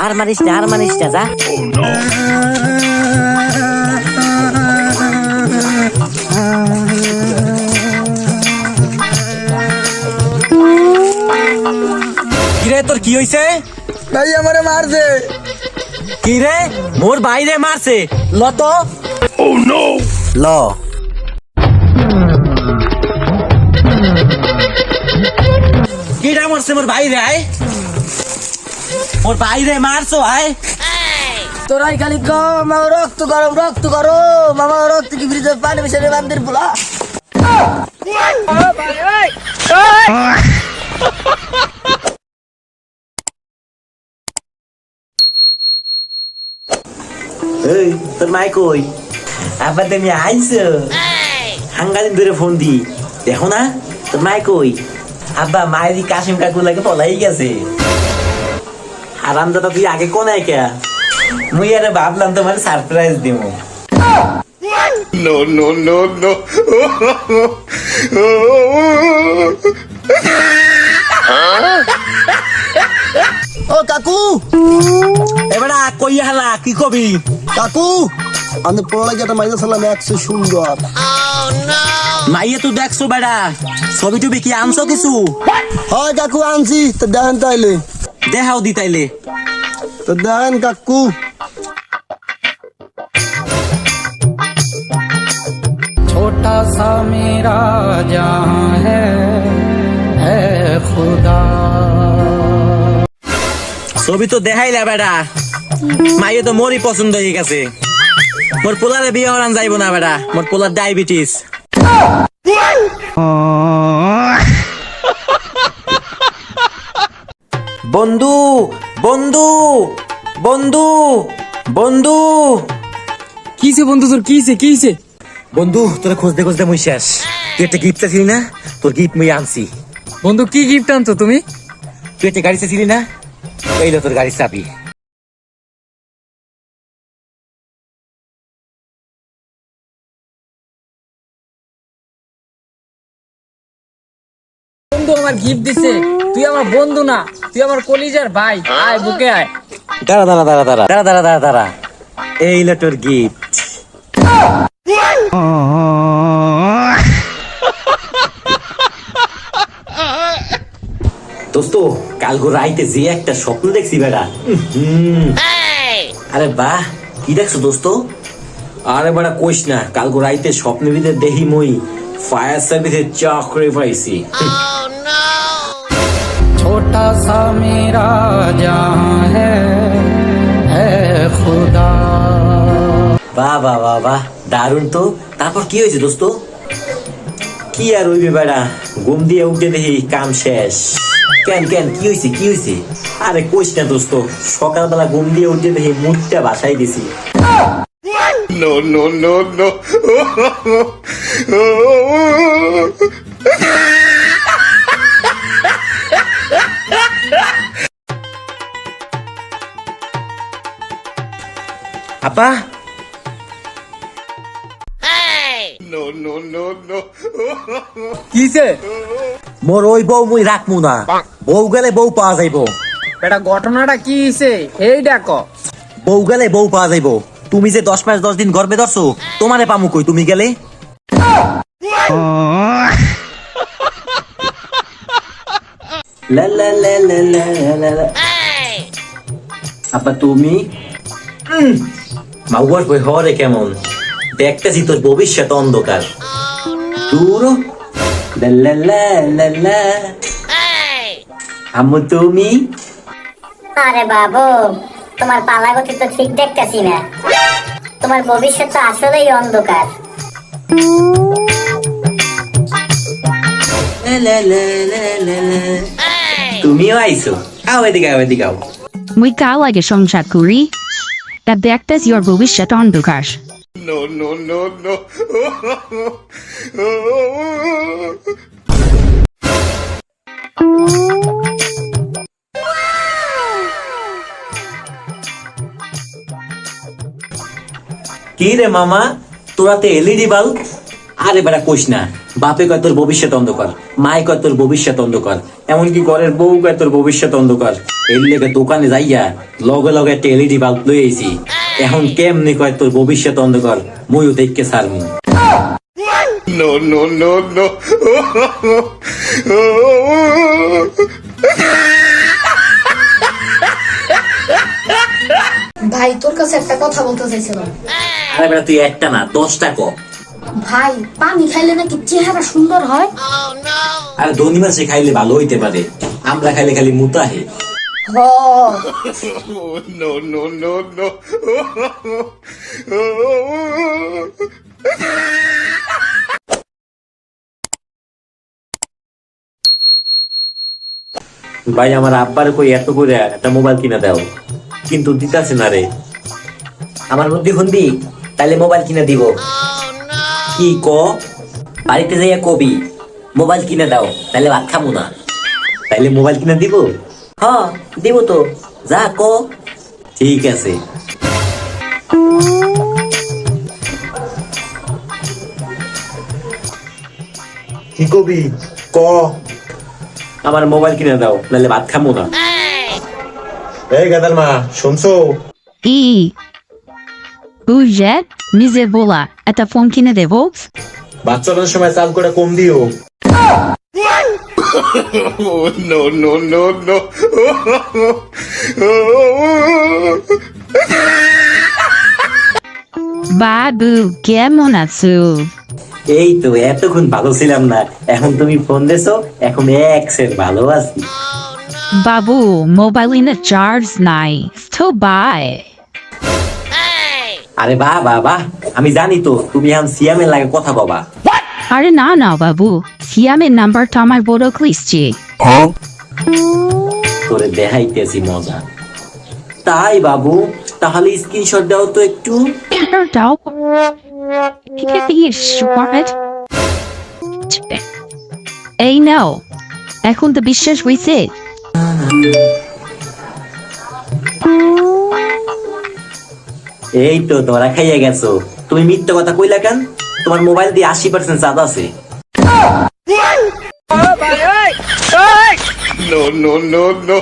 আর মারিস না যা। কিরে তোর কি হইছে? ভাই আমারে মারছে। কিরে মোর বাইরে মারছে? ল তো ল। কিরা মারছে মোর বাইরে? আয় মোর বাইরে মারছো? আয় তোরাই খালি মামা রক্ত করো মামা রক্ত কি ফ্রিজে পানি মিশালে বান্দির পোলা। এই তোর মাই কই? আবার তুমি আইছো? হাঙ্গাদিন ধরে ফোন দি দেখো না তোর মাই কই? আব্বা মায়েরই কাশিম কাকু লাগে পলাই গেছে। আরামদাদা তুই আগে কোন কে? মুই আরে ভাবলাম তোমার সারপ্রাইজ দিব। No, no, no, no. ও কাকু, এবারে কই হালা কি কবি? কাকু আমি পোলা লাগে একটা মাইজা সালাম একশো সুন্দর। মাইয়ে তো দেখছো বেড়া, ছবি টবি কি আনছো কিছু? হয় কাকু আনছি, তো দেখেন তাইলে। দেখাও দি তাইলে। তো দেখেন কাকু। छोटा सा मेरा जहां है खुदा। ছবি তো দেখাইলা বেড়া, মাইয়ে তো মোরই পছন্দ হয়ে গেছে। মোর পোলারে বিয়ে হরান যাইব না বেড়া, মোর পোলার ডায়াবেটিস। বন্ধু বন্ধু বন্ধু বন্ধু। কিসে বন্ধু তোর কিসে? বন্ধু তোরা খুঁজতে খুঁজতে মুই শেষ। তুই একটা গিফট চাইছিলি না, তোর গিফট মুই আনছি। বন্ধু কি গিফট আনছো তুমি? তুই একটা গাড়ি চাইছিলি না, এইলো তোর গাড়ির চাবি। বন্ধু আমার গিফট দিছে। তুই আমার বন্ধু না, তুই আমার কলিজার ভাই। আয় বুকে আয়। দাঁড়া এইলো তোর গিফট। দোস্ত কালগো রাইতে যে একটা স্বপ্ন দেখছি বেড়া। আরে বাহ, কি দেখছো দোস্ত? আরে বেড়া কইস না, কালগো রাইতে স্বপ্নের ভিতরে দেখি মই ফায়ার সার্ভিসের চাকরি পাইছি। छोटा सा मेरा जहां है खुदा। বাহ বাহ বাহ বাহ, দারুণ তো। তারপর কি হয়েছে দোস্ত? কি আর হইবে বেড়া, ঘুম দিয়ে উঠে দেখি কাম শেষ। কেন কি হয়েছে? আরে কইস না দোস্ত, সকালবেলা ঘুম দিয়ে উঠে দেখি মুখটা বাসাই দিছি। No, no, no, no. আপা No, no, no, no. কিসে? মোর ওই বউ মুই রাখমু না, বউ গেলে বউ পাওয়া যাইব। এটা ঘটনাটা কি হইছে এই দেখো। বউ গেলে বউ পাওয়া যাইব। তুমি যে 10 মাস 10 দিন গর্ভে ধরছো, তোমারে পামু কই তুমি গেলে? লা লা লা লা লা লা লা। আপা তুমি মাউয়ার বই হরে কেমন দেখতেছি, তোর ভবিষ্যৎ অন্ধকার। দূর লা লা লা লা লা। আম্মু তুমি? আরে বাবু, তোমার পালাগতি তো ঠিক দেখতেছি না। তোমার ভবিষ্যৎ তো আসলেই অন্ধকার। লা লা লা লা লা লা। তুমিও আইছো? আও এদিকে আও। মুই কাল আগে সংসার করি, তা দেখতেস your ভবিষ্যৎ অন্ধকার। No, no, no, no. কি রে মামা, তোরা তো এলইডি বাল্ব? আরে বেটা কইস না, বাপে কয় তোর ভবিষ্যৎ অন্ধকার, মায় কয় তোর ভবিষ্যৎ অন্ধকার, এমনকি ঘরের বউ কয় তোর ভবিষ্যৎ অন্ধকার। এর লেগে দোকানে যাইয়া লগে লগে একটা এলইডি বাল্ব লই আইছি। এখন কেমনি কয় তোর ভবিষ্যৎ অন্ধকার, মইও দেখকে ছাড়মু। No, no, no, no. ভাই তোর কাছে একটা কথা বলতে চাইছিলাম। আরে বেটা তুই একটা না 10টা ক। ভাই পানি খাইলে নাকি চেহারা সুন্দর হয়? আর ধনী মাসে খাইলে ভালো হইতে পারে, আমরা খাইলে খালি মুতাহে। হ Oh, no, no, no, no. ভাই আমার আব্বার কই এত করে একটা মোবাইল কিনা দাও, কিন্তু দিতাছে না রে। আমার বুদ্ধি হুন্দি, তাইলে মোবাইল কিনা দিব। কি ক? বাড়িতে যাইয়া কবি মোবাইল কিনা দাও, তাইলে ভাত খাবো না। তাইলে মোবাইল কিনা দিব? হ্যাঁ দিব তো, যা ক। ঠিক আছে। কি কবি ক? আমার মোবাইল কিনা দাও, নাহলে ভাত খাবো না। এই গাদার মা শুনছো? E. Budget, নিজে বলা একটা ফোন কিনে দেবো। বাচ্চাদের সময় চাল করে কম দিও। Oh, no, no, no, no. বাবু কেমন আছো? এই তো এতক্ষণ ভালো ছিলাম না, এখন তুমি ফোন দেছো, এখন এক্সের ভালো আছি। বাবু মোবাইলে না চার্জ নাই তো বাই। আরে বাহ বাহ বাহ, আমি জানি তো তুমি এখন সিয়ামের লাগে কথা বাবা। আরে না না বাবু, সিয়ামের নাম্বারটা আমার বড় ক্লিস্টে। তোরে দেখাইতেছি মজা। তাই বাবু, তাহলে স্ক্রিনশট দাও তো একটু। দাও এই নাও, এখন তো বিশ্বাস হয়েছে। এই তো তোরা খাইয়া গেছো। তুমি মিথ্যা কথা কইলা কেন? তোমার মোবাইল দিয়ে 80% চার্জ আছে। No, no, no, no.